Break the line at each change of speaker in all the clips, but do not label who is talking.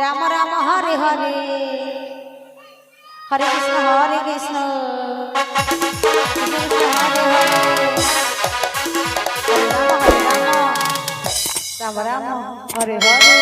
Ram Ram Hare Hare Hare Krishna Hare Krishna Krishna Krishna Hare Hare Ram Ram Hare Hare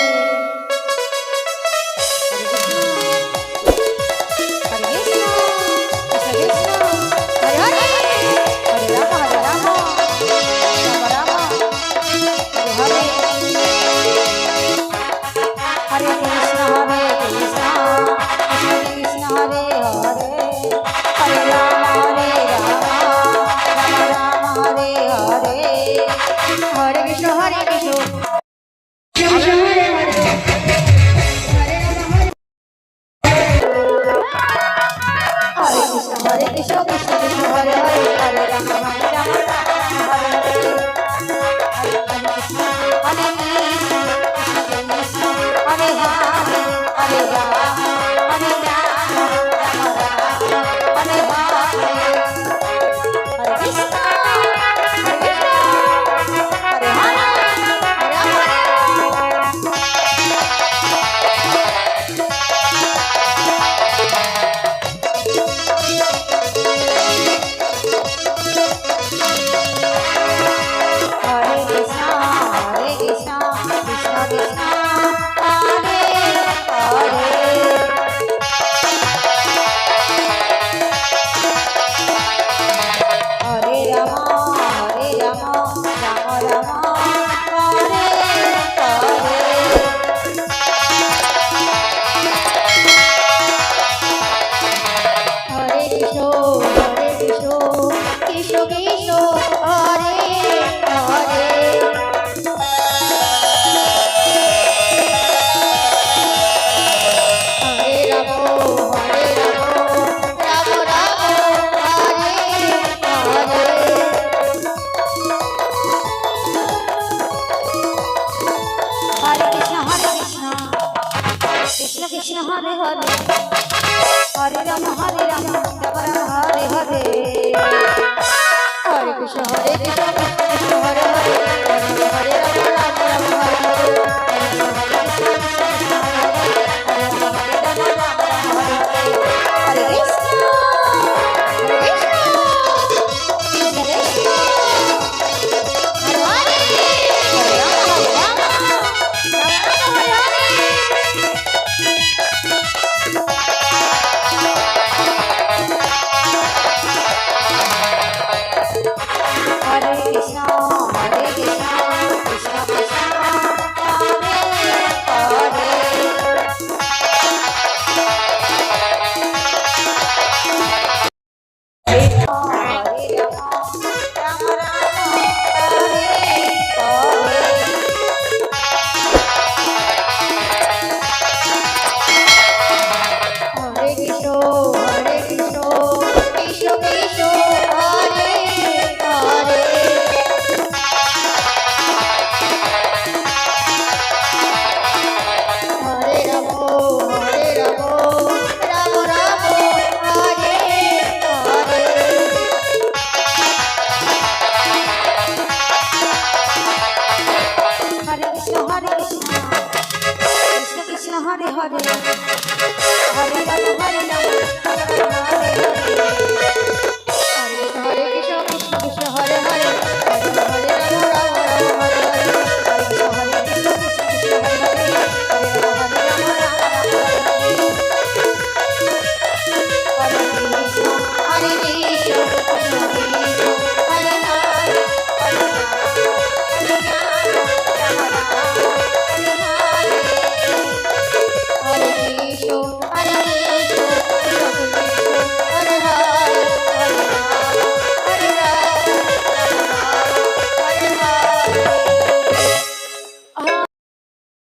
Krishna Hare Hare Hare Rama Hare Rama Rama Rama Hare Hare Hare Krishna Hare Krishna Krishna Hare Hare Hare Hare Rama Rama Rama Hare Hare Hare Krishna Hare Hare Hare Rama Hare Rama Rama Rama Hare Hare